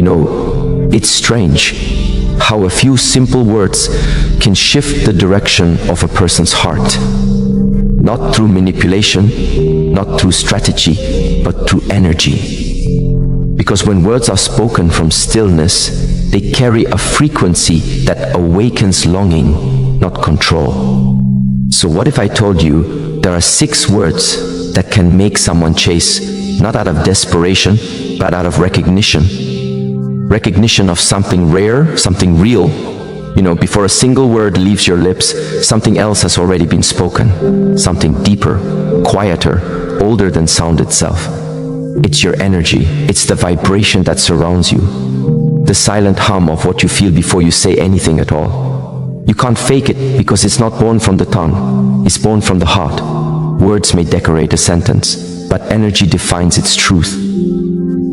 It's strange how a few simple words can shift the direction of a person's heart. Not through manipulation, not through strategy, but through energy. Because when words are spoken from stillness, they carry a frequency that awakens longing, not control. So what if I told you there are 6 words that can make someone chase, not out of desperation, but out of recognition? Recognition of something rare, something real. Before a single word leaves your lips, something else has already been spoken. Something deeper, quieter, older than sound itself. It's your energy. It's the vibration that surrounds you. The silent hum of what you feel before you say anything at all. You can't fake it because it's not born from the tongue. It's born from the heart. Words may decorate a sentence, but energy defines its truth.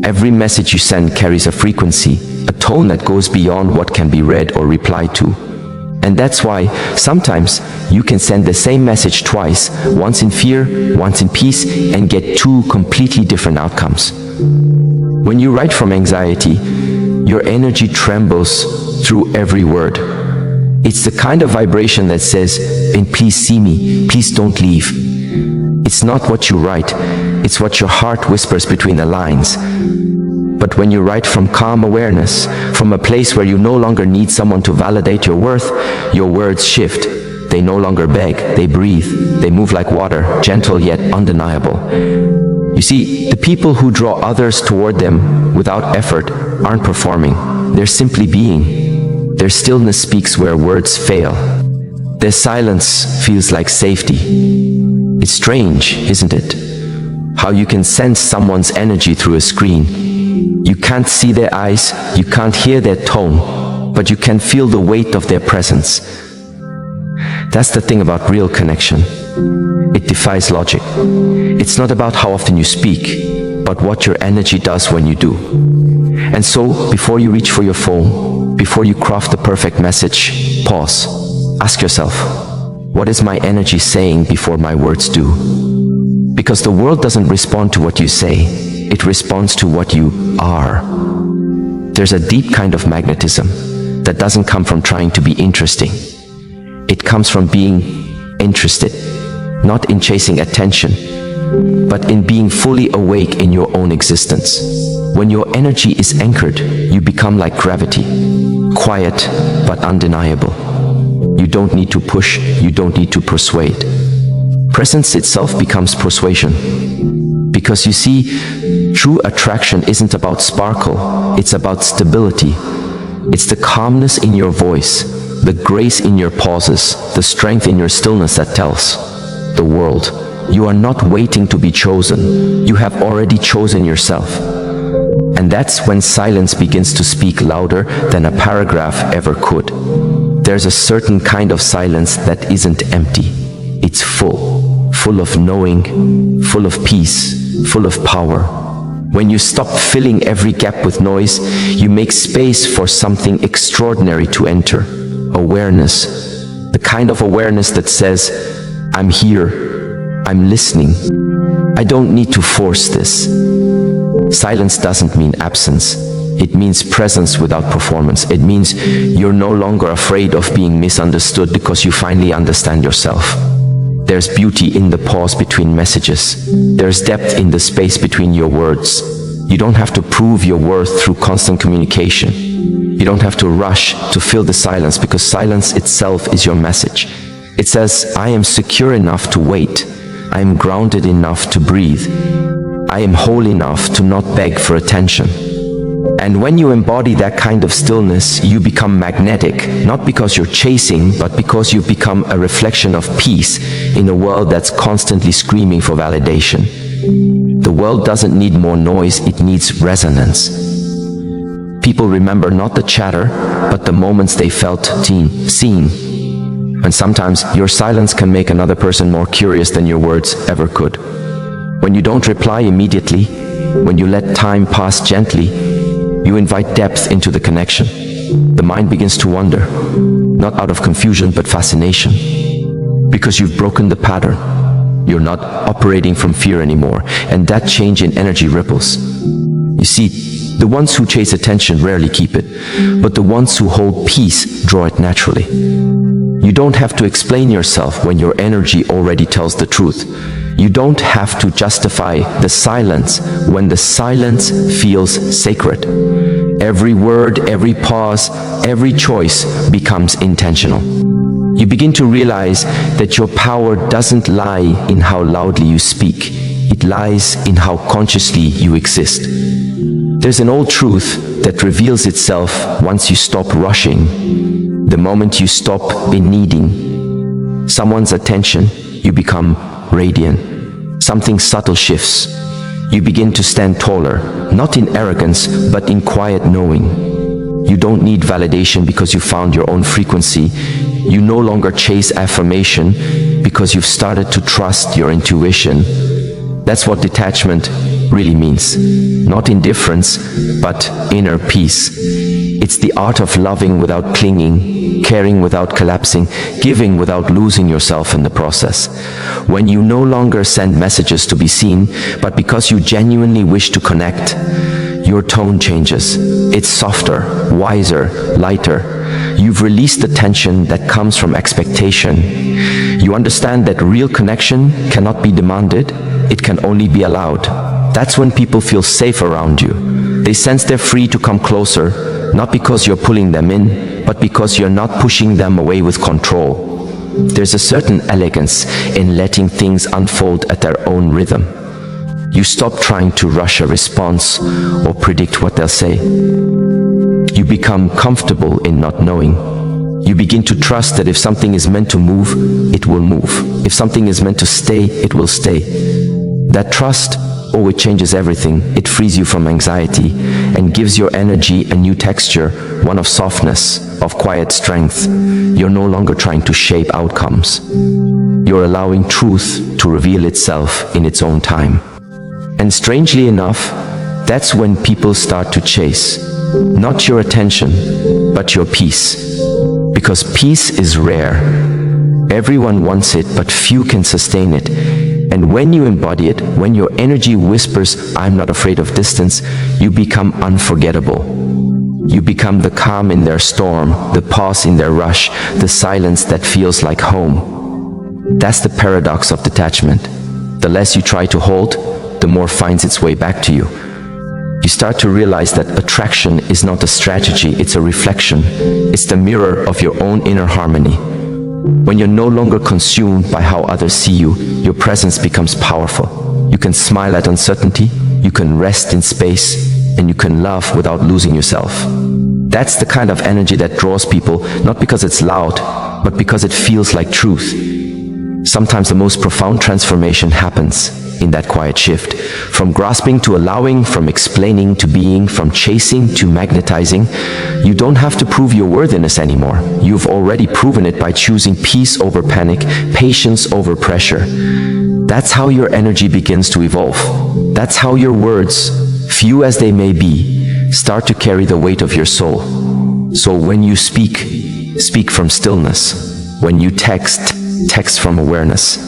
Every message you send carries a frequency, a tone that goes beyond what can be read or replied to. And that's why sometimes you can send the same message twice, once in fear, once in peace, and get 2 completely different outcomes. When you write from anxiety, your energy trembles through every word. It's the kind of vibration that says, "And please see me, please don't leave." It's not what you write, it's what your heart whispers between the lines. But when you write from calm awareness, from a place where you no longer need someone to validate your worth, your words shift. They no longer beg, they breathe. They move like water, gentle yet undeniable. You see, the people who draw others toward them without effort aren't performing. They're simply being. Their stillness speaks where words fail. Their silence feels like safety. It's strange, isn't it? How you can sense someone's energy through a screen. You can't see their eyes, you can't hear their tone, but you can feel the weight of their presence. That's the thing about real connection. It defies logic. It's not about how often you speak, but what your energy does when you do. And so, before you reach for your phone, before you craft the perfect message, pause. Ask yourself, what is my energy saying before my words do? Because the world doesn't respond to what you say, it responds to what you are. There's a deep kind of magnetism that doesn't come from trying to be interesting. It comes from being interested, not in chasing attention, but in being fully awake in your own existence. When your energy is anchored, you become like gravity, quiet but undeniable. You don't need to push, you don't need to persuade. Presence itself becomes persuasion. Because you see, true attraction isn't about sparkle, it's about stability. It's the calmness in your voice, the grace in your pauses, the strength in your stillness that tells the world, you are not waiting to be chosen, you have already chosen yourself. And that's when silence begins to speak louder than a paragraph ever could. There's a certain kind of silence that isn't empty. It's full of knowing, full of peace, full of power. When you stop filling every gap with noise, you make space for something extraordinary to enter. Awareness. The kind of awareness that says, I'm here, I'm listening. I don't need to force this. Silence doesn't mean absence. It means presence without performance. It means you're no longer afraid of being misunderstood because you finally understand yourself. There's beauty in the pause between messages. There's depth in the space between your words. You don't have to prove your worth through constant communication. You don't have to rush to fill the silence because silence itself is your message. It says, I am secure enough to wait. I am grounded enough to breathe. I am whole enough to not beg for attention. And when you embody that kind of stillness, you become magnetic, not because you're chasing, but because you've become a reflection of peace in a world that's constantly screaming for validation. The world doesn't need more noise, it needs resonance. People remember not the chatter, but the moments they felt seen. And sometimes your silence can make another person more curious than your words ever could. When you don't reply immediately, when you let time pass gently, you invite depth into the connection. The mind begins to wander, not out of confusion but fascination. Because you've broken the pattern. You're not operating from fear anymore, and that change in energy ripples. You see, The ones who chase attention rarely keep it, but the ones who hold peace draw it naturally. You don't have to explain yourself when your energy already tells the truth. You don't have to justify the silence when the silence feels sacred. Every word, every pause, every choice becomes intentional. You begin to realize that your power doesn't lie in how loudly you speak. It lies in how consciously you exist. There's an old truth that reveals itself once you stop rushing. The moment you stop needing someone's attention, you become radiant. Something subtle shifts. You begin to stand taller, not in arrogance, but in quiet knowing. You don't need validation because you found your own frequency. You no longer chase affirmation because you've started to trust your intuition. That's what detachment really means. Not indifference, but inner peace. It's the art of loving without clinging, caring without collapsing, giving without losing yourself in the process. When you no longer send messages to be seen, but because you genuinely wish to connect, your tone changes. It's softer, wiser, lighter. You've released the tension that comes from expectation. You understand that real connection cannot be demanded, it can only be allowed. That's when people feel safe around you. They sense they're free to come closer, not because you're pulling them in, but because you're not pushing them away with control. There's a certain elegance in letting things unfold at their own rhythm. You stop trying to rush a response or predict what they'll say. You become comfortable in not knowing. You begin to trust that if something is meant to move, it will move. If something is meant to stay, it will stay. That trust always changes everything. It frees you from anxiety and gives your energy a new texture, one of softness, of quiet strength. You're no longer trying to shape outcomes. You're allowing truth to reveal itself in its own time. And strangely enough, that's when people start to chase. Not your attention, but your peace. Because peace is rare. Everyone wants it, but few can sustain it. And when you embody it, when your energy whispers, "I'm not afraid of distance," you become unforgettable. You become the calm in their storm, the pause in their rush, the silence that feels like home. That's the paradox of detachment. The less you try to hold, the more finds its way back to you. You start to realize that attraction is not a strategy, it's a reflection. It's the mirror of your own inner harmony. When you're no longer consumed by how others see you, your presence becomes powerful. You can smile at uncertainty, you can rest in space, and you can laugh without losing yourself. That's the kind of energy that draws people, not because it's loud, but because it feels like truth. Sometimes the most profound transformation happens in that quiet shift. From grasping to allowing, from explaining to being, from chasing to magnetizing. You don't have to prove your worthiness anymore. You've already proven it by choosing peace over panic, patience over pressure. That's how your energy begins to evolve. That's how your words, few as they may be, start to carry the weight of your soul. So when you speak, speak from stillness. When you text, text from awareness.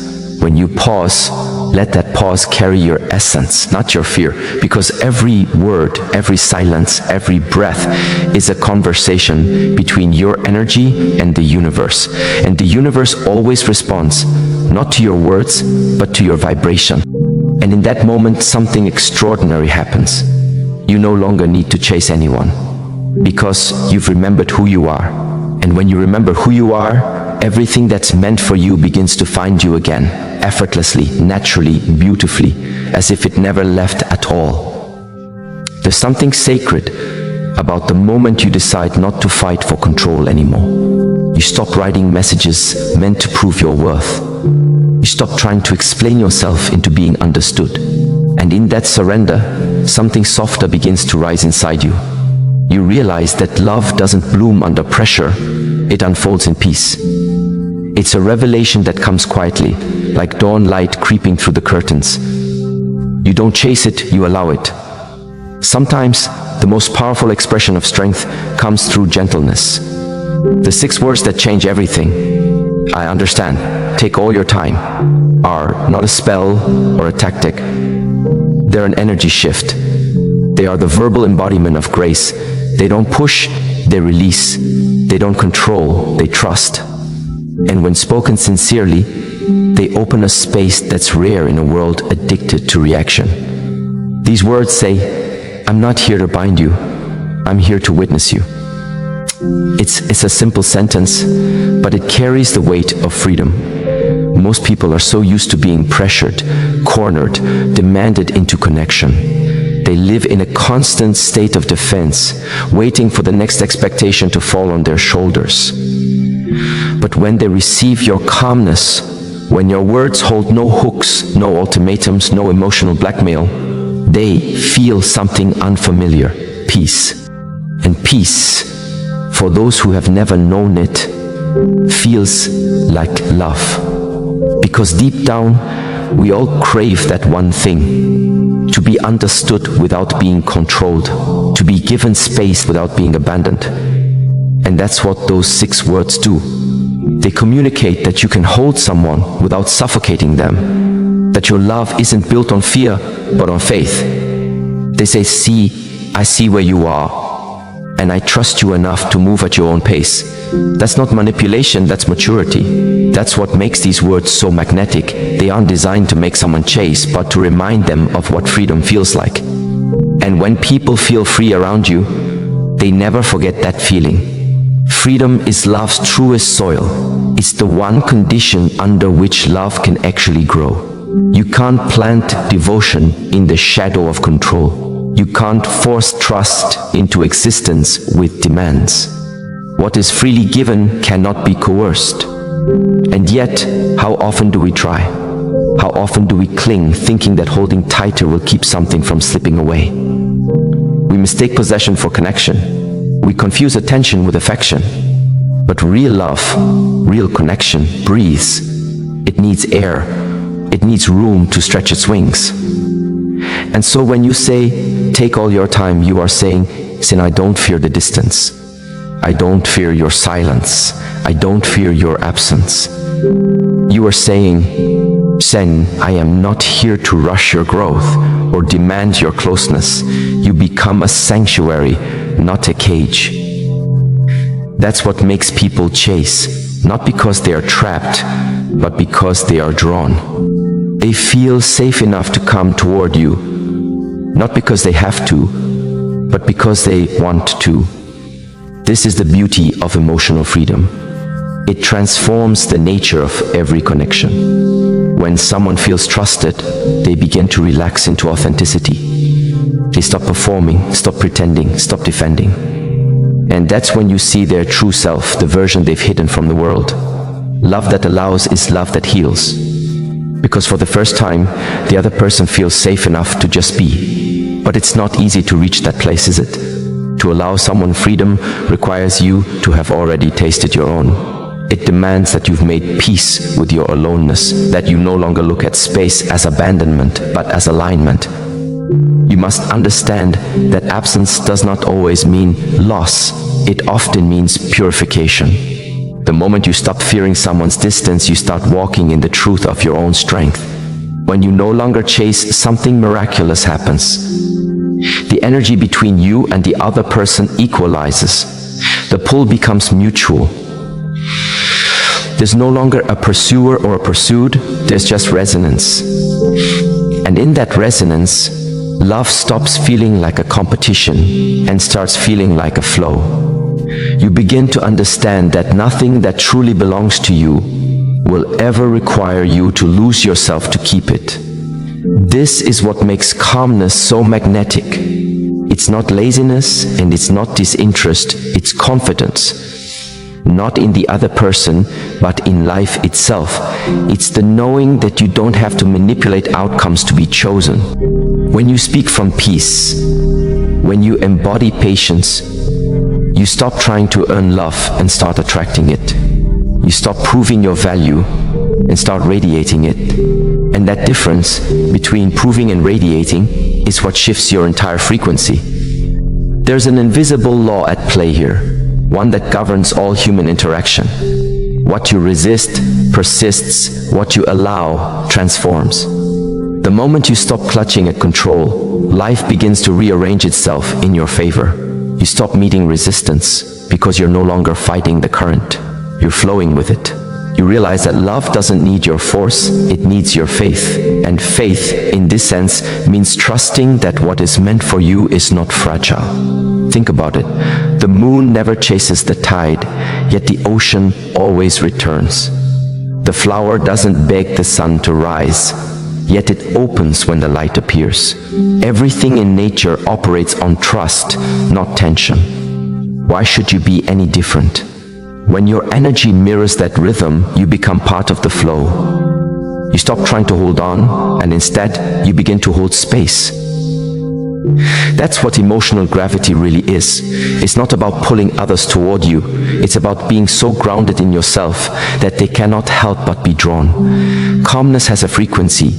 When you pause, let that pause carry your essence, not your fear, because every word, every silence, every breath is a conversation between your energy and the universe. And the universe always responds, not to your words, but to your vibration. And in that moment, something extraordinary happens. You no longer need to chase anyone, because you've remembered who you are. And when you remember who you are, everything that's meant for you begins to find you again, effortlessly, naturally, beautifully, as if it never left at all. There's something sacred about the moment you decide not to fight for control anymore. You stop writing messages meant to prove your worth. You stop trying to explain yourself into being understood. And in that surrender, something softer begins to rise inside you. You realize that love doesn't bloom under pressure, it unfolds in peace. It's a revelation that comes quietly, like dawn light creeping through the curtains. You don't chase it, you allow it. Sometimes, the most powerful expression of strength comes through gentleness. The 6 words that change everything, "I understand, take all your time," are not a spell or a tactic. They're an energy shift. They are the verbal embodiment of grace. They don't push, they release. They don't control, they trust. And when spoken sincerely, they open a space that's rare in a world addicted to reaction. These words say, I'm not here to bind you, I'm here to witness you. It's a simple sentence, but it carries the weight of freedom. Most people are so used to being pressured, cornered, demanded into connection. They live in a constant state of defense, waiting for the next expectation to fall on their shoulders. But when they receive your calmness, when your words hold no hooks, no ultimatums, no emotional blackmail, they feel something unfamiliar, peace. And peace, for those who have never known it, feels like love. Because deep down, we all crave that one thing: to be understood without being controlled, to be given space without being abandoned. And that's what those 6 words do. They communicate that you can hold someone without suffocating them, that your love isn't built on fear, but on faith. They say, see, I see where you are, and I trust you enough to move at your own pace. That's not manipulation, that's maturity. That's what makes these words so magnetic. They aren't designed to make someone chase, but to remind them of what freedom feels like. And when people feel free around you, they never forget that feeling. Freedom is love's truest soil. It's the one condition under which love can actually grow. You can't plant devotion in the shadow of control. You can't force trust into existence with demands. What is freely given cannot be coerced. And yet, how often do we try? How often do we cling, thinking that holding tighter will keep something from slipping away? We mistake possession for connection. We confuse attention with affection. But real love, real connection, breathes. It needs air. It needs room to stretch its wings. And so when you say, take all your time, you are saying, Sin, I don't fear the distance. I don't fear your silence. I don't fear your absence. You are saying, Sen, I am not here to rush your growth or demand your closeness. You become a sanctuary, not a cage. That's what makes people chase, not because they are trapped, but because they are drawn. They feel safe enough to come toward you, not because they have to, but because they want to. This is the beauty of emotional freedom. It transforms the nature of every connection. When someone feels trusted, they begin to relax into authenticity. They stop performing, stop pretending, stop defending. And that's when you see their true self, the version they've hidden from the world. Love that allows is love that heals. Because for the first time, the other person feels safe enough to just be. But it's not easy to reach that place, is it? To allow someone freedom requires you to have already tasted your own. It demands that you've made peace with your aloneness, that you no longer look at space as abandonment, but as alignment. You must understand that absence does not always mean loss. It often means purification. The moment you stop fearing someone's distance, you start walking in the truth of your own strength. When you no longer chase, something miraculous happens. The energy between you and the other person equalizes. The pull becomes mutual. There's no longer a pursuer or a pursued, there's just resonance. And in that resonance, love stops feeling like a competition and starts feeling like a flow. You begin to understand that nothing that truly belongs to you will ever require you to lose yourself to keep it. This is what makes calmness so magnetic. It's not laziness and it's not disinterest, it's confidence. Not in the other person, but in life itself. It's the knowing that you don't have to manipulate outcomes to be chosen. When you speak from peace, when you embody patience, you stop trying to earn love and start attracting it. You stop proving your value and start radiating it. And that difference between proving and radiating is what shifts your entire frequency. There's an invisible law at play here, one that governs all human interaction. What you resist persists, what you allow transforms. The moment you stop clutching at control, life begins to rearrange itself in your favor. You stop meeting resistance because you're no longer fighting the current. You're flowing with it. You realize that love doesn't need your force, it needs your faith. And faith, in this sense, means trusting that what is meant for you is not fragile. Think about it. The moon never chases the tide, yet the ocean always returns. The flower doesn't beg the sun to rise, yet it opens when the light appears. Everything in nature operates on trust, not tension. Why should you be any different? When your energy mirrors that rhythm, you become part of the flow. You stop trying to hold on, and instead, you begin to hold space. That's what emotional gravity really is. It's not about pulling others toward you. It's about being so grounded in yourself that they cannot help but be drawn. Calmness has a frequency.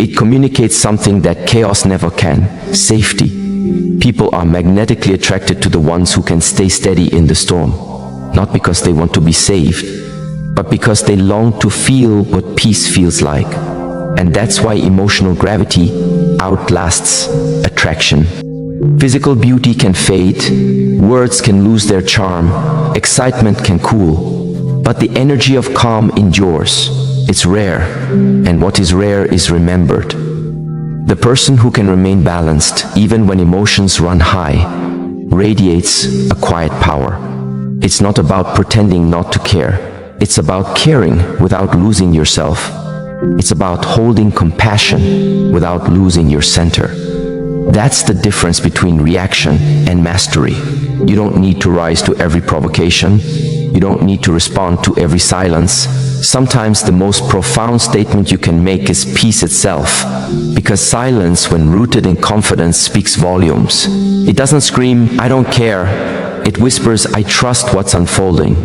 It communicates something that chaos never can: safety. People are magnetically attracted to the ones who can stay steady in the storm. Not because they want to be saved, but because they long to feel what peace feels like. And that's why emotional gravity outlasts attraction. Physical beauty can fade, words can lose their charm, excitement can cool, but the energy of calm endures. It's rare, and what is rare is remembered. The person who can remain balanced, even when emotions run high, radiates a quiet power. It's not about pretending not to care. It's about caring without losing yourself. It's about holding compassion without losing your center. That's the difference between reaction and mastery. You don't need to rise to every provocation. You don't need to respond to every silence. Sometimes the most profound statement you can make is peace itself, because silence, when rooted in confidence, speaks volumes. It doesn't scream, "I don't care." It whispers, "I trust what's unfolding."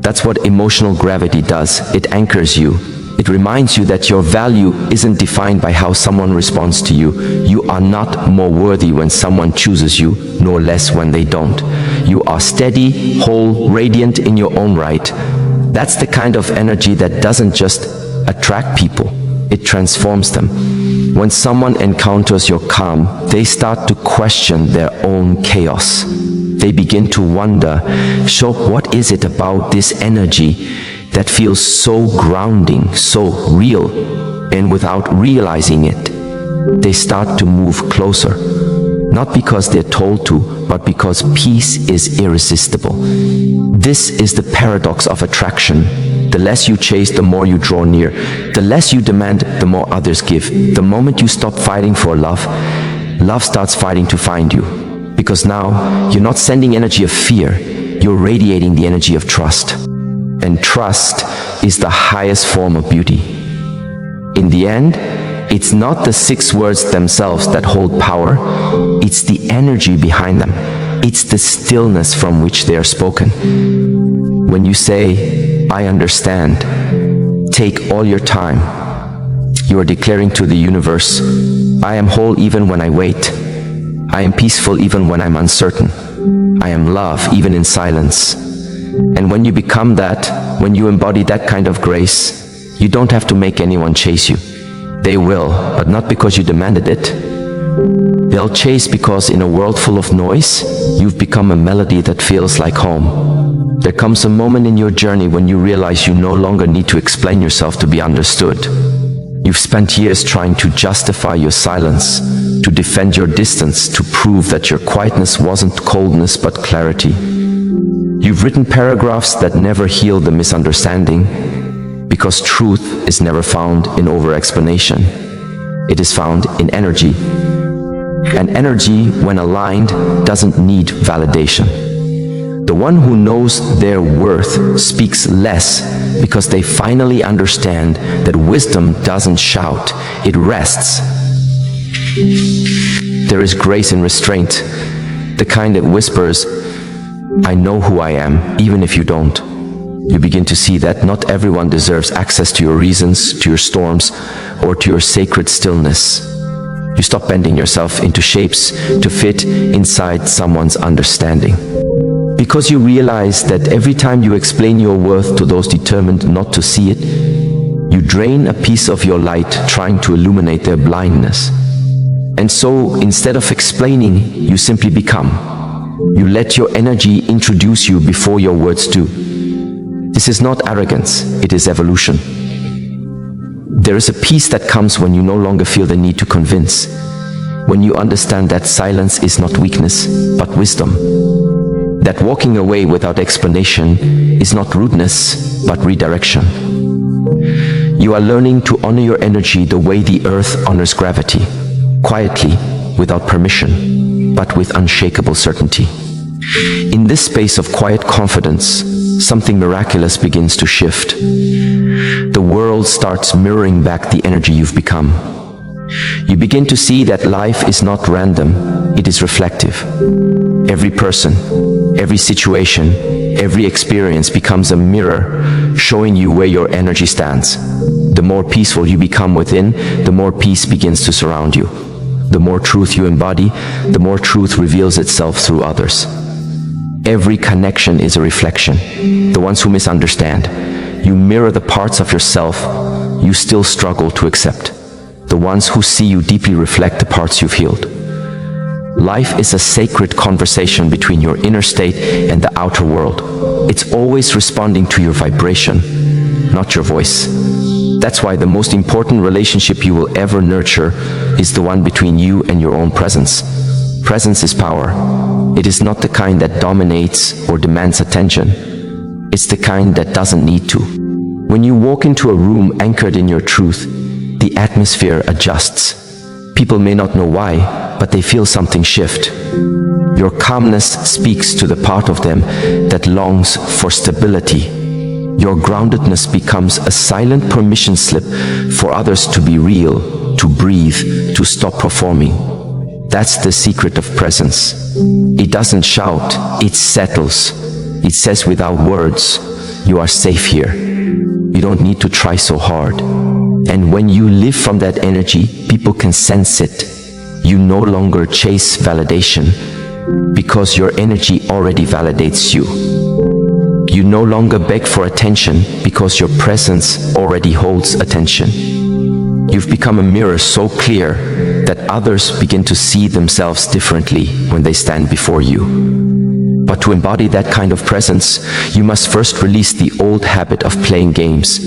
That's what emotional gravity does. It anchors you. It reminds you that your value isn't defined by how someone responds to you. You are not more worthy when someone chooses you, nor less when they don't. You are steady, whole, radiant in your own right. That's the kind of energy that doesn't just attract people, it transforms them. When someone encounters your calm, they start to question their own chaos. They begin to wonder, so what is it about this energy that feels so grounding, so real? And without realizing it, they start to move closer. Not because they're told to, but because peace is irresistible. This is the paradox of attraction. The less you chase, the more you draw near. The less you demand, the more others give. The moment you stop fighting for love, love starts fighting to find you. Because now, you're not sending energy of fear, you're radiating the energy of trust. And trust is the highest form of beauty. In the end, it's not the 6 words themselves that hold power, it's the energy behind them. It's the stillness from which they are spoken. When you say, "I understand," take all your time. You are declaring to the universe, "I am whole even when I wait. I am peaceful even when I'm uncertain. I am love even in silence." And when you become that, when you embody that kind of grace, you don't have to make anyone chase you. They will, but not because you demanded it. They'll chase because in a world full of noise, you've become a melody that feels like home. There comes a moment in your journey when you realize you no longer need to explain yourself to be understood. You've spent years trying to justify your silence, to defend your distance, to prove that your quietness wasn't coldness but clarity. You've written paragraphs that never heal the misunderstanding, because truth is never found in over-explanation. It is found in energy. And energy, when aligned, doesn't need validation. The one who knows their worth speaks less because they finally understand that wisdom doesn't shout, it rests. There is grace in restraint, the kind that whispers, "I know who I am, even if you don't." You begin to see that not everyone deserves access to your reasons, to your storms, or to your sacred stillness. You stop bending yourself into shapes to fit inside someone's understanding. Because you realize that every time you explain your worth to those determined not to see it, you drain a piece of your light trying to illuminate their blindness. And so, instead of explaining, you simply become. You let your energy introduce you before your words do. This is not arrogance, it is evolution. There is a peace that comes when you no longer feel the need to convince, when you understand that silence is not weakness, but wisdom, that walking away without explanation is not rudeness, but redirection. You are learning to honor your energy the way the earth honors gravity, quietly, without permission, but with unshakable certainty. In this space of quiet confidence, something miraculous begins to shift. The world starts mirroring back the energy you've become. You begin to see that life is not random, it is reflective. Every person, every situation, every experience becomes a mirror, showing you where your energy stands. The more peaceful you become within, the more peace begins to surround you. The more truth you embody, the more truth reveals itself through others. Every connection is a reflection. The ones who misunderstand, you mirror the parts of yourself you still struggle to accept. The ones who see you deeply reflect the parts you've healed. Life is a sacred conversation between your inner state and the outer world. It's always responding to your vibration, not your voice. That's why the most important relationship you will ever nurture is the one between you and your own presence. Presence is power. It is not the kind that dominates or demands attention. It's the kind that doesn't need to. When you walk into a room anchored in your truth, the atmosphere adjusts. People may not know why, but they feel something shift. Your calmness speaks to the part of them that longs for stability. Your groundedness becomes a silent permission slip for others to be real, to breathe, to stop performing. That's the secret of presence. It doesn't shout, it settles. It says without words, you are safe here. You don't need to try so hard. And when you live from that energy, people can sense it. You no longer chase validation because your energy already validates you. You no longer beg for attention because your presence already holds attention. You've become a mirror so clear that others begin to see themselves differently when they stand before you. But to embody that kind of presence, you must first release the old habit of playing games.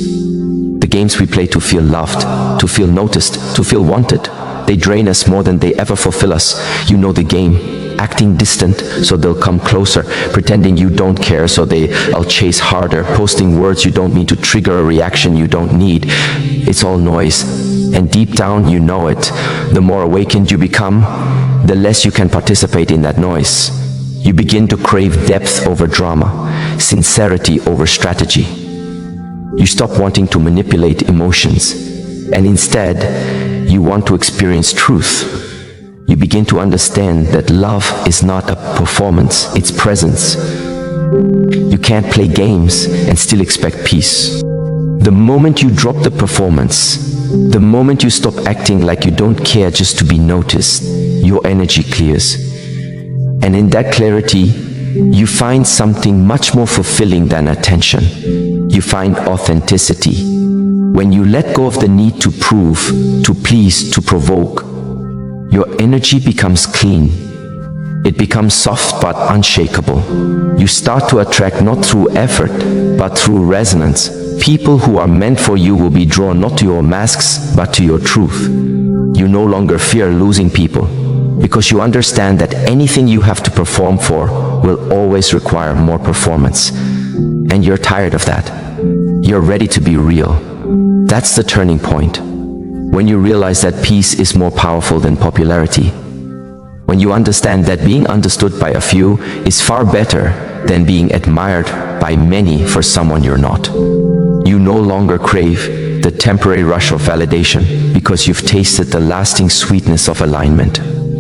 The games we play to feel loved, to feel noticed, to feel wanted. They drain us more than they ever fulfill us. You know the game. Acting distant so they'll come closer, pretending you don't care so they'll chase harder, posting words you don't mean to trigger a reaction you don't need. It's all noise, and deep down you know it. The more awakened you become, the less you can participate in that noise. You begin to crave depth over drama, sincerity over strategy. You stop wanting to manipulate emotions, and instead, you want to experience truth. You begin to understand that love is not a performance, it's presence. You can't play games and still expect peace. The moment you drop the performance, the moment you stop acting like you don't care just to be noticed, your energy clears. And in that clarity, you find something much more fulfilling than attention. You find authenticity. When you let go of the need to prove, to please, to provoke, your energy becomes clean. It becomes soft but unshakable. You start to attract not through effort, but through resonance. People who are meant for you will be drawn not to your masks, but to your truth. You no longer fear losing people, because you understand that anything you have to perform for will always require more performance. And you're tired of that. You're ready to be real. That's the turning point. When you realize that peace is more powerful than popularity. When you understand that being understood by a few is far better than being admired by many for someone you're not. You no longer crave the temporary rush of validation because you've tasted the lasting sweetness of alignment.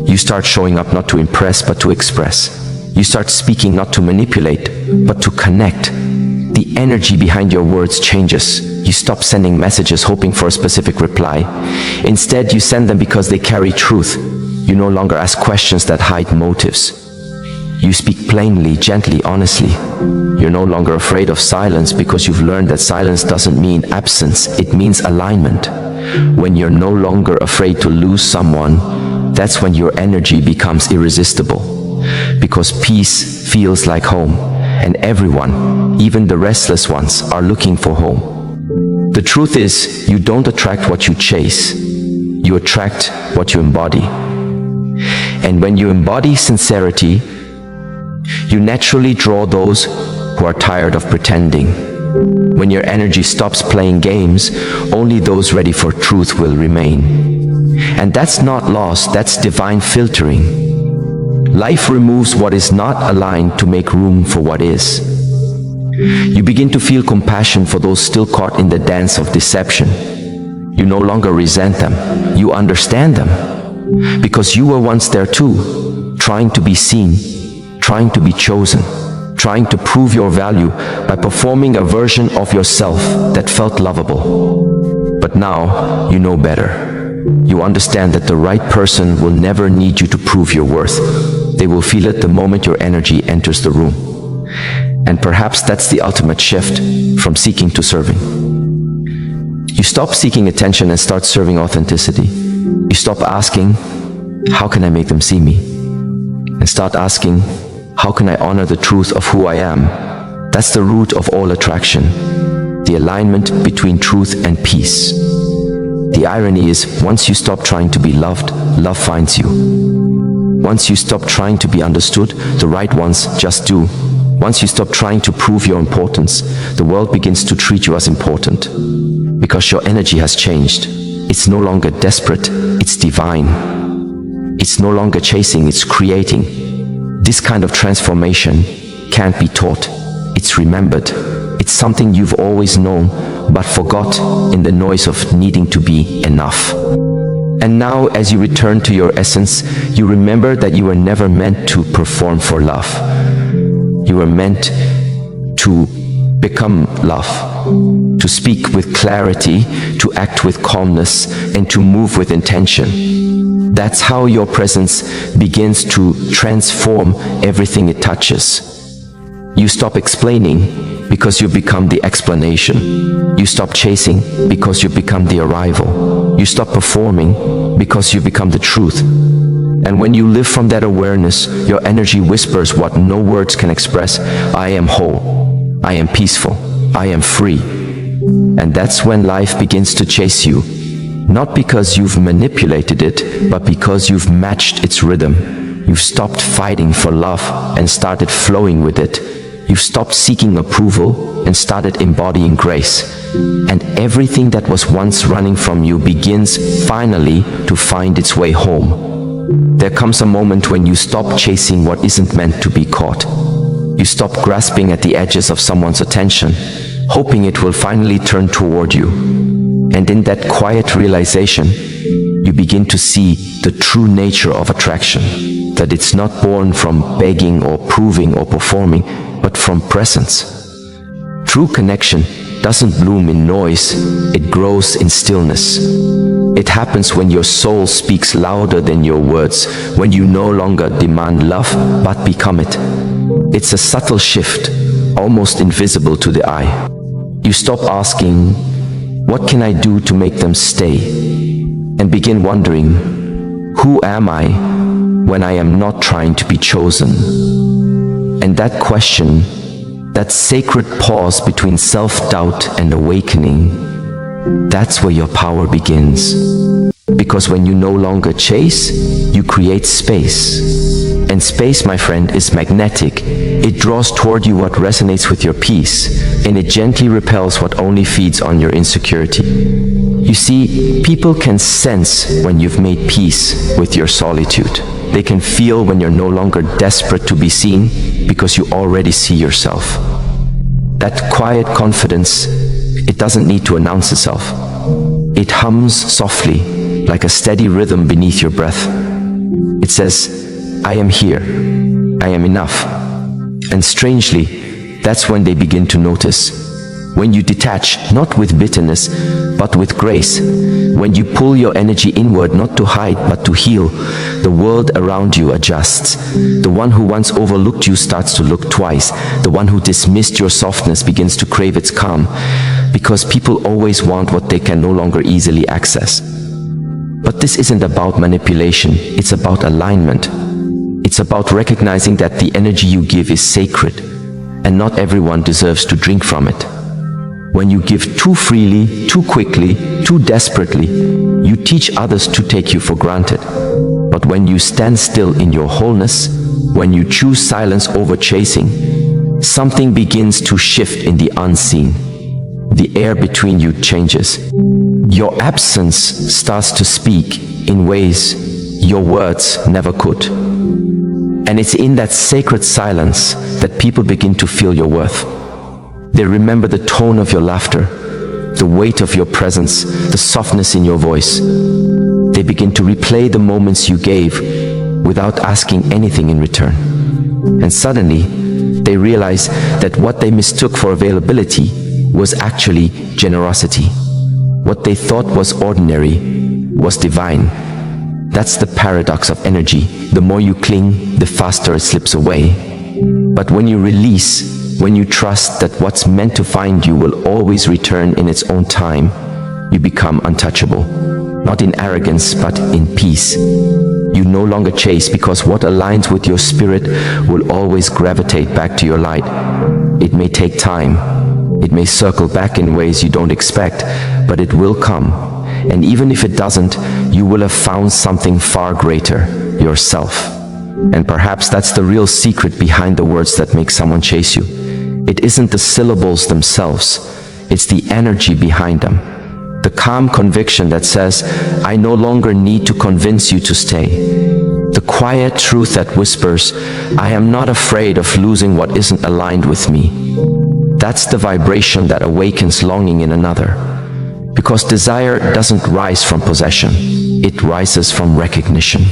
You start showing up not to impress but to express. You start speaking not to manipulate but to connect. The energy behind your words changes. You stop sending messages hoping for a specific reply. Instead, you send them because they carry truth. You no longer ask questions that hide motives. You speak plainly, gently, honestly. You're no longer afraid of silence because you've learned that silence doesn't mean absence, it means alignment. When you're no longer afraid to lose someone, that's when your energy becomes irresistible. Because peace feels like home, and everyone, even the restless ones, are looking for home. The truth is, you don't attract what you chase, you attract what you embody. And when you embody sincerity, you naturally draw those who are tired of pretending. When your energy stops playing games, only those ready for truth will remain. And that's not loss, that's divine filtering. Life removes what is not aligned to make room for what is. You begin to feel compassion for those still caught in the dance of deception. You no longer resent them, you understand them. Because you were once there too, trying to be seen, trying to be chosen, trying to prove your value by performing a version of yourself that felt lovable. But now you know better. You understand that the right person will never need you to prove your worth. They will feel it the moment your energy enters the room. And perhaps that's the ultimate shift from seeking to serving. You stop seeking attention and start serving authenticity. You stop asking, how can I make them see me? And start asking, how can I honor the truth of who I am? That's the root of all attraction, the alignment between truth and peace. The irony is, once you stop trying to be loved, love finds you. Once you stop trying to be understood, the right ones just do. Once you stop trying to prove your importance, the world begins to treat you as important. Because your energy has changed. It's no longer desperate, it's divine. It's no longer chasing, it's creating. This kind of transformation can't be taught, it's remembered. It's something you've always known, but forgot in the noise of needing to be enough. And now, as you return to your essence, you remember that you were never meant to perform for love. You were meant to become love, to speak with clarity, to act with calmness, and to move with intention. That's how your presence begins to transform everything it touches. You stop explaining because you become the explanation. You stop chasing because you become the arrival. You stop performing because you become the truth. And when you live from that awareness, your energy whispers what no words can express. I am whole. I am peaceful. I am free. And that's when life begins to chase you. Not because you've manipulated it, but because you've matched its rhythm. You've stopped fighting for love and started flowing with it. You've stopped seeking approval and started embodying grace. And everything that was once running from you begins finally to find its way home. There comes a moment when you stop chasing what isn't meant to be caught. You stop grasping at the edges of someone's attention, hoping it will finally turn toward you. And in that quiet realization, you begin to see the true nature of attraction, that it's not born from begging or proving or performing, but from presence. True connection doesn't bloom in noise, it grows in stillness. It happens when your soul speaks louder than your words, when you no longer demand love, but become it. It's a subtle shift, almost invisible to the eye. You stop asking, what can I do to make them stay? And begin wondering, who am I when I am not trying to be chosen? And that question, that sacred pause between self-doubt and awakening, that's where your power begins. Because when you no longer chase, you create space. And space, my friend, is magnetic. It draws toward you what resonates with your peace, and it gently repels what only feeds on your insecurity. You see, people can sense when you've made peace with your solitude. They can feel when you're no longer desperate to be seen because you already see yourself. That quiet confidence, it doesn't need to announce itself. It hums softly, like a steady rhythm beneath your breath. It says, I am here, I am enough. And strangely, that's when they begin to notice. When you detach, not with bitterness, but with grace. When you pull your energy inward, not to hide, but to heal, the world around you adjusts. The one who once overlooked you starts to look twice. The one who dismissed your softness begins to crave its calm. Because people always want what they can no longer easily access. But this isn't about manipulation, it's about alignment. It's about recognizing that the energy you give is sacred, and not everyone deserves to drink from it. When you give too freely, too quickly, too desperately, you teach others to take you for granted. But when you stand still in your wholeness, when you choose silence over chasing, something begins to shift in the unseen. The air between you changes. Your absence starts to speak in ways your words never could. And it's in that sacred silence that people begin to feel your worth. They remember the tone of your laughter, the weight of your presence, the softness in your voice. They begin to replay the moments you gave without asking anything in return. And suddenly, they realize that what they mistook for availability was actually generosity. What they thought was ordinary was divine. That's the paradox of energy. The more you cling, the faster it slips away. But when you release, when you trust that what's meant to find you will always return in its own time, you become untouchable. Not in arrogance, but in peace. You no longer chase, because what aligns with your spirit will always gravitate back to your light. It may take time. It may circle back in ways you don't expect, but it will come. And even if it doesn't, you will have found something far greater, yourself. And perhaps that's the real secret behind the words that make someone chase you. It isn't the syllables themselves, it's the energy behind them. The calm conviction that says, I no longer need to convince you to stay. The quiet truth that whispers, I am not afraid of losing what isn't aligned with me. That's the vibration that awakens longing in another. Because desire doesn't rise from possession, it rises from recognition.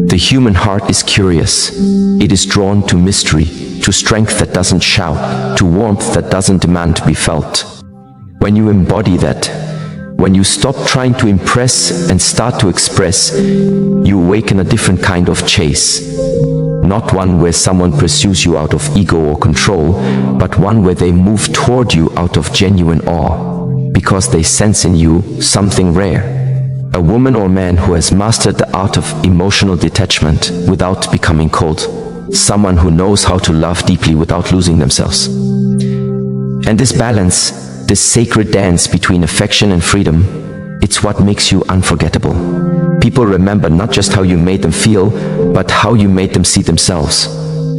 The human heart is curious. It is drawn to mystery, to strength that doesn't shout, to warmth that doesn't demand to be felt. When you embody that, when you stop trying to impress and start to express, you awaken a different kind of chase. Not one where someone pursues you out of ego or control, but one where they move toward you out of genuine awe, because they sense in you something rare. A woman or man who has mastered the art of emotional detachment without becoming cold. Someone who knows how to love deeply without losing themselves. And this balance, this sacred dance between affection and freedom, it's what makes you unforgettable. People remember not just how you made them feel, but how you made them see themselves.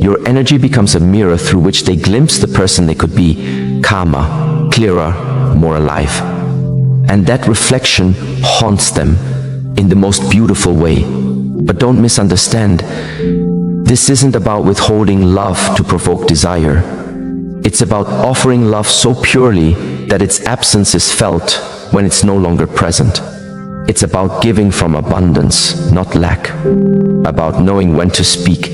Your energy becomes a mirror through which they glimpse the person they could be, calmer, clearer, more alive. And that reflection haunts them in the most beautiful way. But don't misunderstand, this isn't about withholding love to provoke desire. It's about offering love so purely that its absence is felt when it's no longer present. It's about giving from abundance, not lack. About knowing when to speak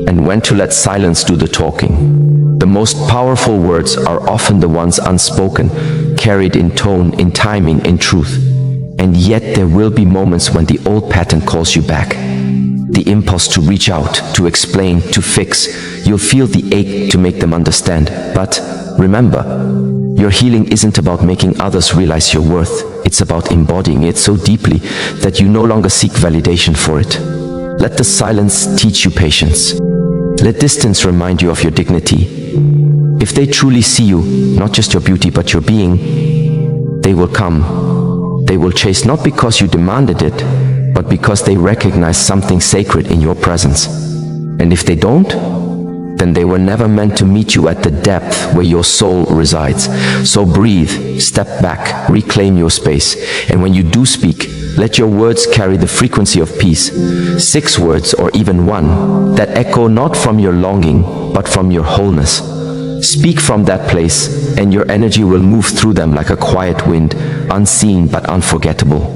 and when to let silence do the talking. The most powerful words are often the ones unspoken, carried in tone, in timing, in truth. And yet there will be moments when the old pattern calls you back. The impulse to reach out, to explain, to fix. You'll feel the ache to make them understand. But remember, your healing isn't about making others realize your worth. It's about embodying it so deeply that you no longer seek validation for it. Let the silence teach you patience. Let distance remind you of your dignity. If they truly see you, not just your beauty but your being, they will come. They will chase not because you demanded it, but because they recognize something sacred in your presence. And if they don't, then they were never meant to meet you at the depth where your soul resides. So breathe, step back, reclaim your space. And when you do speak, let your words carry the frequency of peace. 6 words or even 1 that echo not from your longing, but from your wholeness. Speak from that place, and your energy will move through them like a quiet wind, unseen but unforgettable.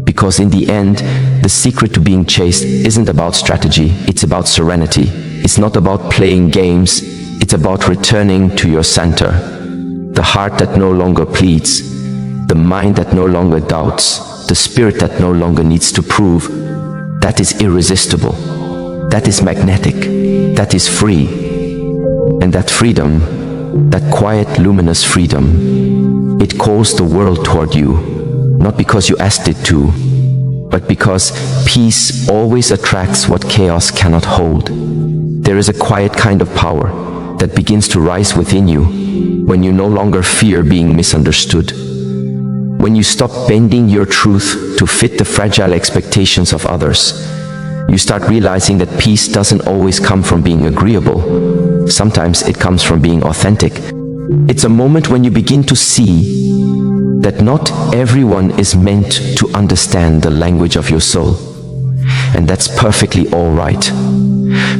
Because in the end, the secret to being chased isn't about strategy, it's about serenity. It's not about playing games, it's about returning to your center. The heart that no longer pleads, the mind that no longer doubts, the spirit that no longer needs to prove. That is irresistible. That is magnetic. That is free. And that freedom, that quiet, luminous freedom, it calls the world toward you, not because you asked it to, but because peace always attracts what chaos cannot hold. There is a quiet kind of power that begins to rise within you when you no longer fear being misunderstood. When you stop bending your truth to fit the fragile expectations of others, you start realizing that peace doesn't always come from being agreeable. Sometimes it comes from being authentic. It's a moment when you begin to see that not everyone is meant to understand the language of your soul. And that's perfectly all right.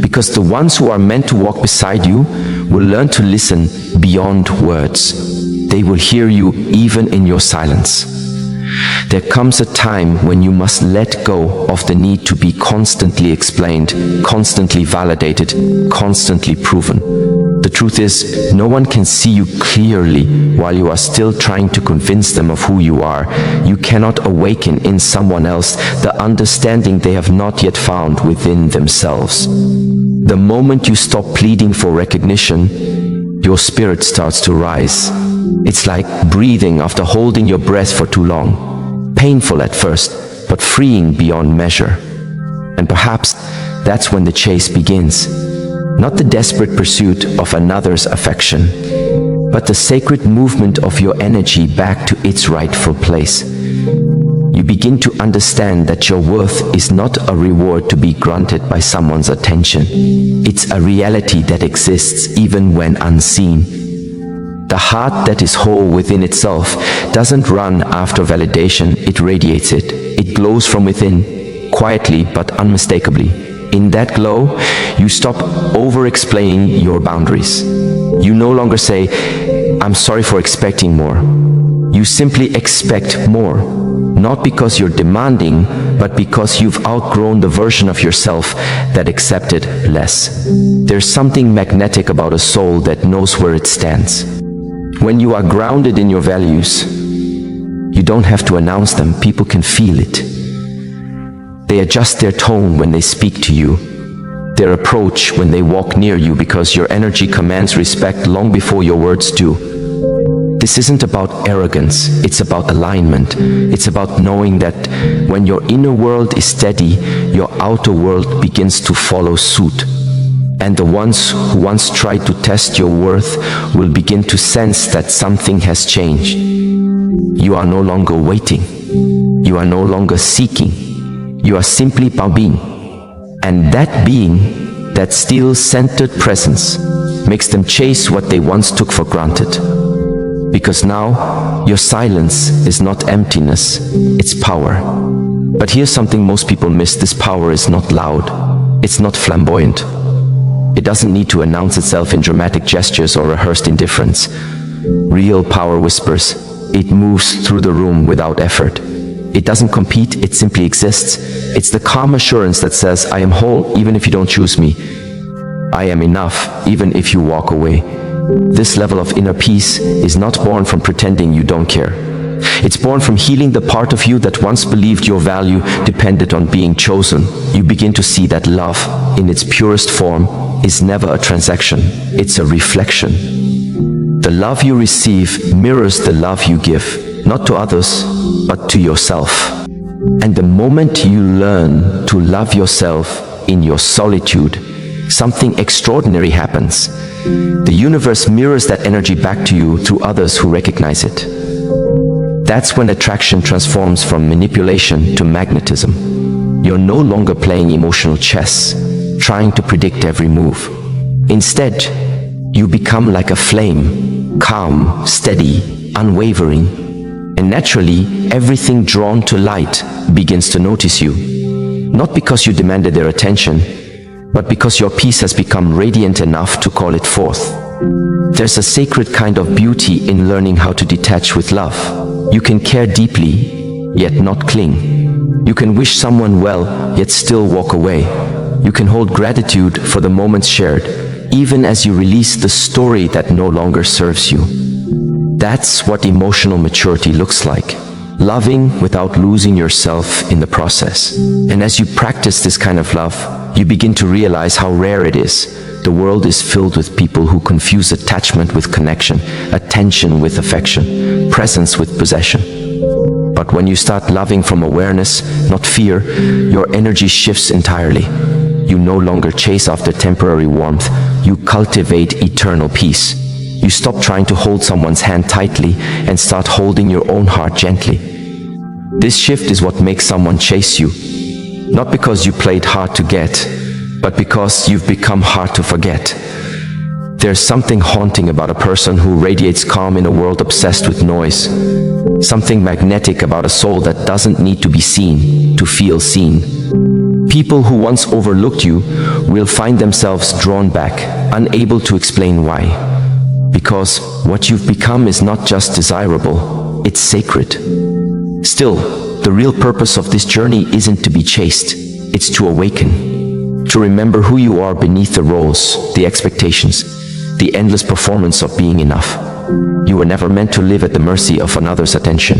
Because the ones who are meant to walk beside you will learn to listen beyond words. They will hear you even in your silence. There comes a time when you must let go of the need to be constantly explained, constantly validated, constantly proven. The truth is, no one can see you clearly while you are still trying to convince them of who you are. You cannot awaken in someone else the understanding they have not yet found within themselves. The moment you stop pleading for recognition, your spirit starts to rise. It's like breathing after holding your breath for too long. Painful at first, but freeing beyond measure. And perhaps that's when the chase begins. Not the desperate pursuit of another's affection, but the sacred movement of your energy back to its rightful place. You begin to understand that your worth is not a reward to be granted by someone's attention. It's a reality that exists even when unseen. The heart that is whole within itself doesn't run after validation, it radiates it. It glows from within, quietly but unmistakably. In that glow, you stop over-explaining your boundaries. You no longer say, "I'm sorry for expecting more." You simply expect more, not because you're demanding, but because you've outgrown the version of yourself that accepted less. There's something magnetic about a soul that knows where it stands. When you are grounded in your values, you don't have to announce them, people can feel it. They adjust their tone when they speak to you, their approach when they walk near you, because your energy commands respect long before your words do. This isn't about arrogance, it's about alignment. It's about knowing that when your inner world is steady, your outer world begins to follow suit. And the ones who once tried to test your worth will begin to sense that something has changed. You are no longer waiting. You are no longer seeking. You are simply being. And that being, that still centered presence, makes them chase what they once took for granted. Because now, your silence is not emptiness, it's power. But here's something most people miss. This power is not loud. It's not flamboyant. It doesn't need to announce itself in dramatic gestures or rehearsed indifference. Real power whispers. It moves through the room without effort. It doesn't compete, it simply exists. It's the calm assurance that says, "I am whole even if you don't choose me. I am enough even if you walk away." This level of inner peace is not born from pretending you don't care. It's born from healing the part of you that once believed your value depended on being chosen. You begin to see that love, in its purest form, is never a transaction, it's a reflection. The love you receive mirrors the love you give, not to others, but to yourself. And the moment you learn to love yourself in your solitude, something extraordinary happens. The universe mirrors that energy back to you through others who recognize it. That's when attraction transforms from manipulation to magnetism. You're no longer playing emotional chess, trying to predict every move. Instead, you become like a flame, calm, steady, unwavering. And naturally, everything drawn to light begins to notice you. Not because you demanded their attention, but because your peace has become radiant enough to call it forth. There's a sacred kind of beauty in learning how to detach with love. You can care deeply, yet not cling. You can wish someone well, yet still walk away. You can hold gratitude for the moments shared, even as you release the story that no longer serves you. That's what emotional maturity looks like. Loving without losing yourself in the process. And as you practice this kind of love, you begin to realize how rare it is. The world is filled with people who confuse attachment with connection, attention with affection, presence with possession. But when you start loving from awareness, not fear, your energy shifts entirely. You no longer chase after temporary warmth, you cultivate eternal peace. You stop trying to hold someone's hand tightly and start holding your own heart gently. This shift is what makes someone chase you, not because you played hard to get, but because you've become hard to forget. There's something haunting about a person who radiates calm in a world obsessed with noise. Something magnetic about a soul that doesn't need to be seen to feel seen. People who once overlooked you will find themselves drawn back, unable to explain why. Because what you've become is not just desirable, it's sacred. Still, the real purpose of this journey isn't to be chased, it's to awaken. To remember who you are beneath the roles, the expectations, the endless performance of being enough. You were never meant to live at the mercy of another's attention.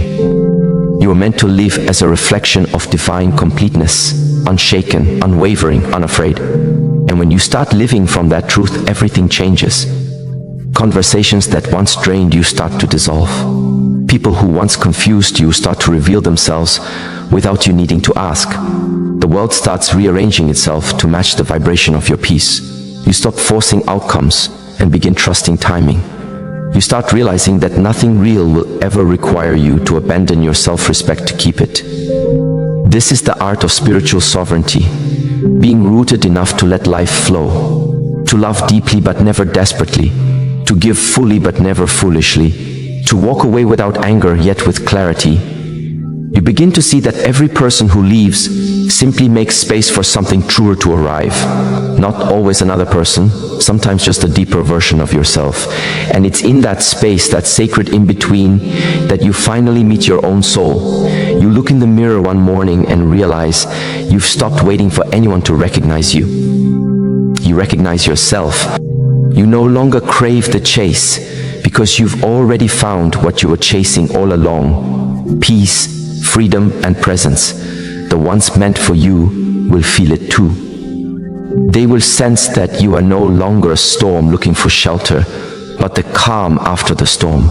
You were meant to live as a reflection of divine completeness, unshaken, unwavering, unafraid. And when you start living from that truth, everything changes. Conversations that once drained you start to dissolve. People who once confused you start to reveal themselves without you needing to ask. The world starts rearranging itself to match the vibration of your peace. You stop forcing outcomes and begin trusting timing. You start realizing that nothing real will ever require you to abandon your self-respect to keep it. This is the art of spiritual sovereignty, being rooted enough to let life flow, to love deeply but never desperately, to give fully but never foolishly, to walk away without anger yet with clarity. You begin to see that every person who leaves simply makes space for something truer to arrive. Not always another person, sometimes just a deeper version of yourself. And it's in that space, that sacred in-between, that you finally meet your own soul. You look in the mirror one morning and realize you've stopped waiting for anyone to recognize you. You recognize yourself. You no longer crave the chase because you've already found what you were chasing all along. Peace, freedom and presence. The ones meant for you will feel it too. They will sense that you are no longer a storm looking for shelter, but the calm after the storm.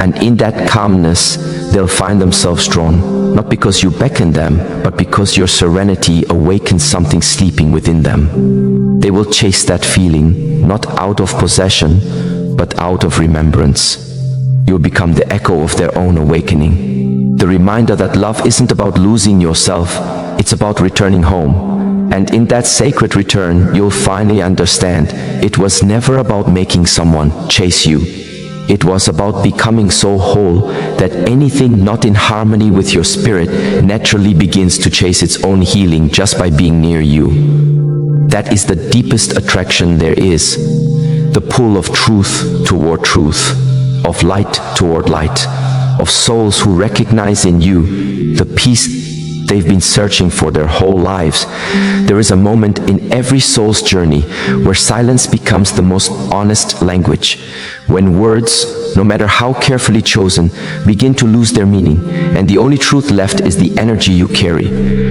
And in that calmness, they'll find themselves drawn, not because you beckon them, but because your serenity awakens something sleeping within them. They will chase that feeling, not out of possession, but out of remembrance. You'll become the echo of their own awakening. The reminder that love isn't about losing yourself, it's about returning home. And in that sacred return, you'll finally understand it was never about making someone chase you. It was about becoming so whole that anything not in harmony with your spirit naturally begins to chase its own healing just by being near you. That is the deepest attraction there is. The pull of truth toward truth, of light toward light, of souls who recognize in you the peace they've been searching for their whole lives. There is a moment in every soul's journey where silence becomes the most honest language, when words, no matter how carefully chosen, begin to lose their meaning, and the only truth left is the energy you carry.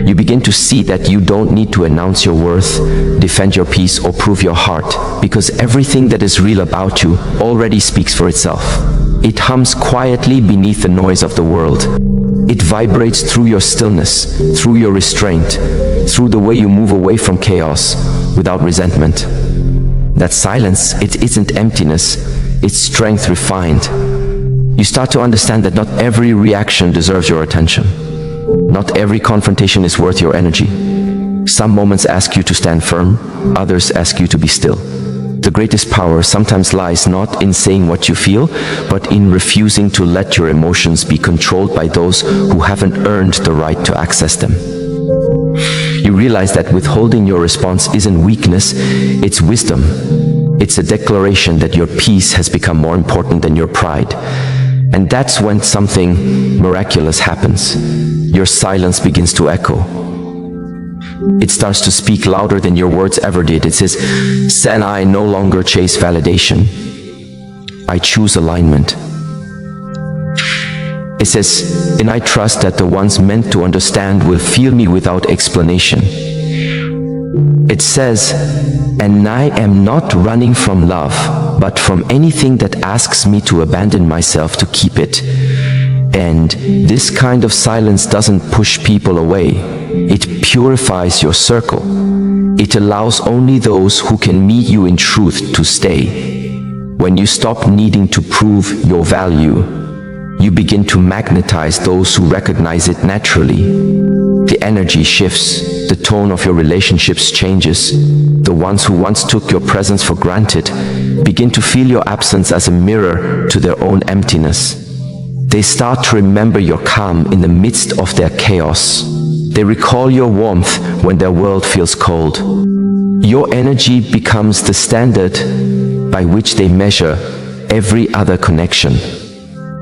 You begin to see that you don't need to announce your worth, defend your peace, or prove your heart, because everything that is real about you already speaks for itself. It hums quietly beneath the noise of the world. It vibrates through your stillness, through your restraint, through the way you move away from chaos without resentment. That silence, it isn't emptiness, it's strength refined. You start to understand that not every reaction deserves your attention. Not every confrontation is worth your energy. Some moments ask you to stand firm, others ask you to be still. The greatest power sometimes lies not in saying what you feel, but in refusing to let your emotions be controlled by those who haven't earned the right to access them. You realize that withholding your response isn't weakness, it's wisdom. It's a declaration that your peace has become more important than your pride. And that's when something miraculous happens. Your silence begins to echo. It starts to speak louder than your words ever did. It says, "Sen, I no longer chase validation. I choose alignment." It says, "And I trust that the ones meant to understand will feel me without explanation." It says, "And I am not running from love, but from anything that asks me to abandon myself to keep it." And this kind of silence doesn't push people away. It purifies your circle. It allows only those who can meet you in truth to stay. When you stop needing to prove your value, you begin to magnetize those who recognize it naturally. The energy shifts, the tone of your relationships changes. The ones who once took your presence for granted begin to feel your absence as a mirror to their own emptiness. They start to remember your calm in the midst of their chaos. They recall your warmth when their world feels cold. Your energy becomes the standard by which they measure every other connection.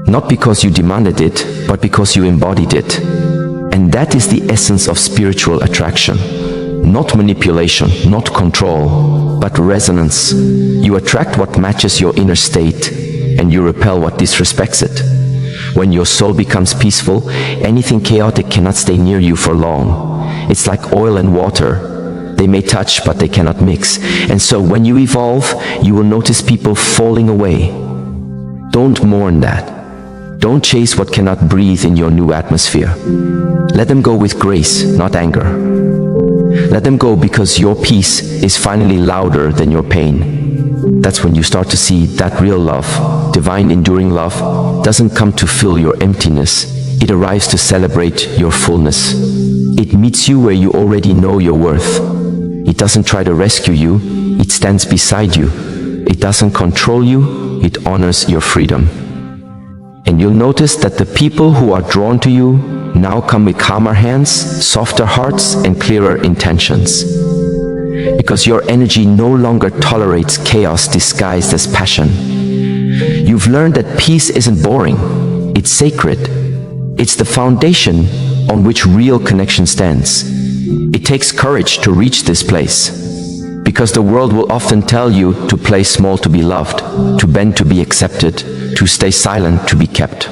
Not because you demanded it, but because you embodied it. And that is the essence of spiritual attraction. Not manipulation, not control, but resonance. You attract what matches your inner state, and you repel what disrespects it. When your soul becomes peaceful, anything chaotic cannot stay near you for long. It's like oil and water. They may touch, but they cannot mix. And so when you evolve, you will notice people falling away. Don't mourn that. Don't chase what cannot breathe in your new atmosphere. Let them go with grace, not anger. Let them go because your peace is finally louder than your pain. That's when you start to see that real love, divine enduring love, doesn't come to fill your emptiness. It arrives to celebrate your fullness. It meets you where you already know your worth. It doesn't try to rescue you, it stands beside you. It doesn't control you, it honors your freedom. And you'll notice that the people who are drawn to you now come with calmer hands, softer hearts, and clearer intentions. Because your energy no longer tolerates chaos disguised as passion. You've learned that peace isn't boring, it's sacred. It's the foundation on which real connection stands. It takes courage to reach this place, because the world will often tell you to play small to be loved, to bend to be accepted, to stay silent to be kept.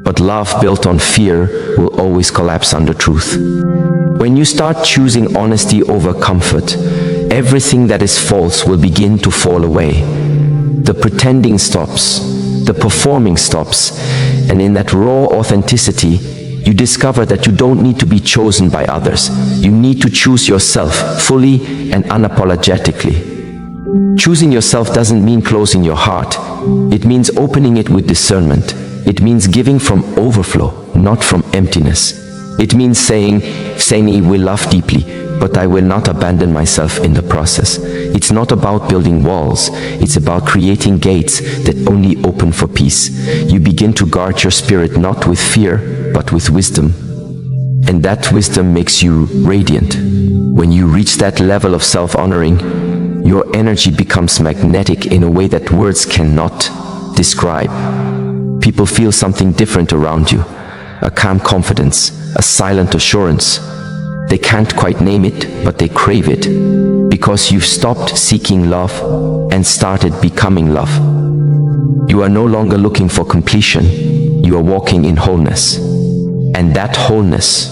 But love built on fear will always collapse under truth. When you start choosing honesty over comfort, everything that is false will begin to fall away. The pretending stops, the performing stops, and in that raw authenticity, you discover that you don't need to be chosen by others. You need to choose yourself fully and unapologetically. Choosing yourself doesn't mean closing your heart. It means opening it with discernment. It means giving from overflow, not from emptiness. It means saying I will love deeply, but I will not abandon myself in the process. It's not about building walls. It's about creating gates that only open for peace. You begin to guard your spirit not with fear, but with wisdom. And that wisdom makes you radiant. When you reach that level of self-honoring, your energy becomes magnetic in a way that words cannot describe. People feel something different around you, a calm confidence, a silent assurance. They can't quite name it, but they crave it, because you've stopped seeking love and started becoming love. You are no longer looking for completion, you are walking in wholeness. And that wholeness,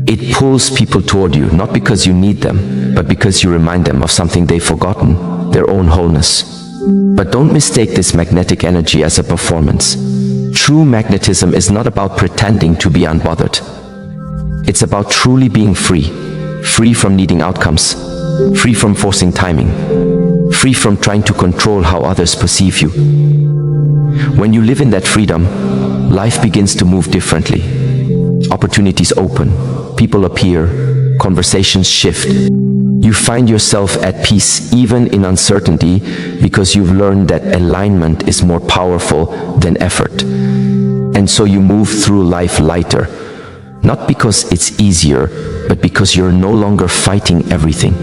it pulls people toward you, not because you need them, but because you remind them of something they've forgotten, their own wholeness. But don't mistake this magnetic energy as a performance. True magnetism is not about pretending to be unbothered. It's about truly being free. Free from needing outcomes. Free from forcing timing. Free from trying to control how others perceive you. When you live in that freedom, life begins to move differently. Opportunities open. People appear. Conversations shift. You find yourself at peace even in uncertainty because you've learned that alignment is more powerful than effort. And so you move through life lighter, not because it's easier, but because you're no longer fighting everything.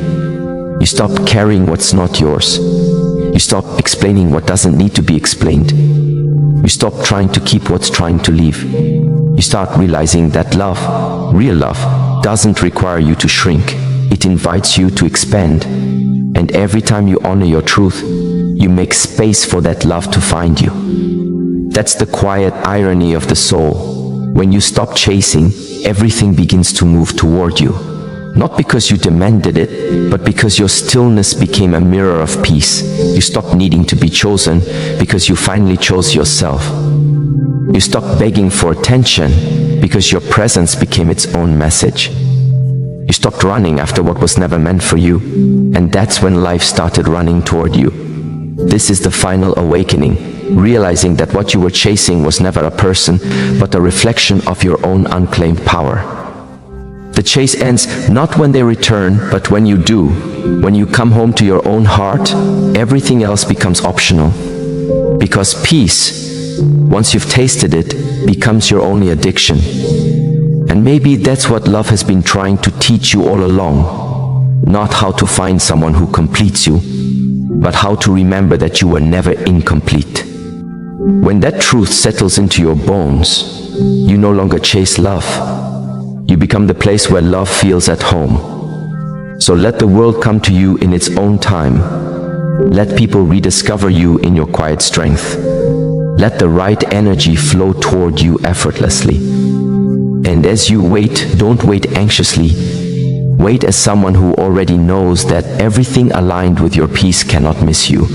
You stop carrying what's not yours. You stop explaining what doesn't need to be explained. You stop trying to keep what's trying to leave. You start realizing that love, real love, doesn't require you to shrink. It invites you to expand. And every time you honor your truth, you make space for that love to find you. That's the quiet irony of the soul. When you stop chasing, everything begins to move toward you. Not because you demanded it, but because your stillness became a mirror of peace. You stopped needing to be chosen because you finally chose yourself. You stopped begging for attention because your presence became its own message. You stopped running after what was never meant for you, and that's when life started running toward you. This is the final awakening, realizing that what you were chasing was never a person, but a reflection of your own unclaimed power. The chase ends not when they return, but when you do. When you come home to your own heart, everything else becomes optional. Because peace, once you've tasted it, becomes your only addiction. And maybe that's what love has been trying to teach you all along. Not how to find someone who completes you, but how to remember that you were never incomplete. When that truth settles into your bones, you no longer chase love. You become the place where love feels at home. So let the world come to you in its own time. Let people rediscover you in your quiet strength. Let the right energy flow toward you effortlessly. And as you wait, don't wait anxiously. Wait as someone who already knows that everything aligned with your peace cannot miss you.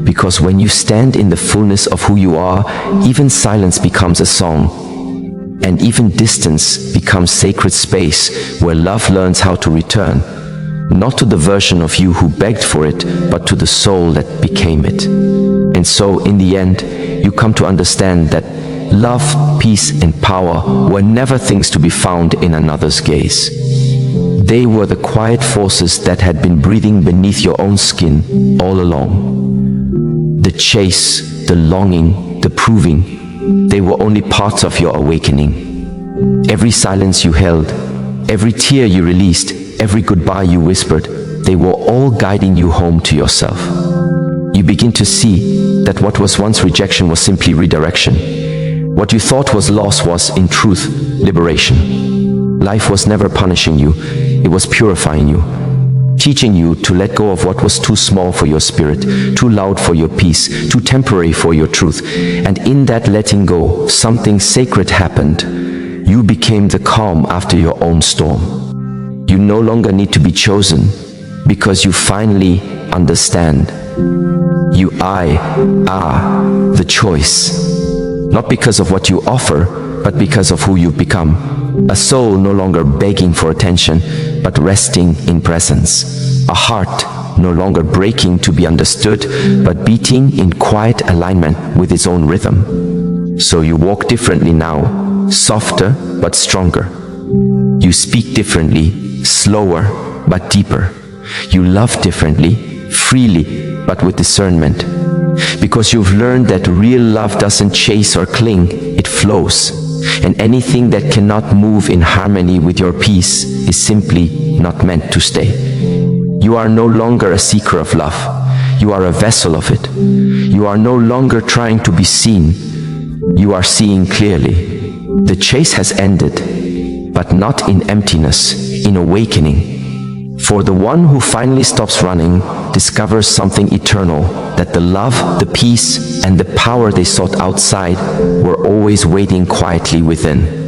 Because when you stand in the fullness of who you are, even silence becomes a song. And even distance becomes sacred space where love learns how to return. Not to the version of you who begged for it, but to the soul that became it. And so, in the end, you come to understand that love, peace, and power were never things to be found in another's gaze. They were the quiet forces that had been breathing beneath your own skin all along. The chase, the longing, the proving, they were only parts of your awakening. Every silence you held, every tear you released, every goodbye you whispered, they were all guiding you home to yourself. You begin to see that what was once rejection was simply redirection. What you thought was loss was, in truth, liberation. Life was never punishing you, it was purifying you, teaching you to let go of what was too small for your spirit, too loud for your peace, too temporary for your truth. And in that letting go, something sacred happened. You became the calm after your own storm. You no longer need to be chosen, because you finally understand. You are the choice. Not because of what you offer, but because of who you've become. A soul no longer begging for attention, but resting in presence. A heart no longer breaking to be understood, but beating in quiet alignment with its own rhythm. So you walk differently now, softer but stronger. You speak differently, slower but deeper. You love differently, freely but with discernment. Because you've learned that real love doesn't chase or cling, it flows. And anything that cannot move in harmony with your peace is simply not meant to stay. You are no longer a seeker of love. You are a vessel of it. You are no longer trying to be seen. You are seeing clearly. The chase has ended, but not in emptiness, in awakening. For the one who finally stops running discovers something eternal, that the love, the peace, and the power they sought outside were always waiting quietly within.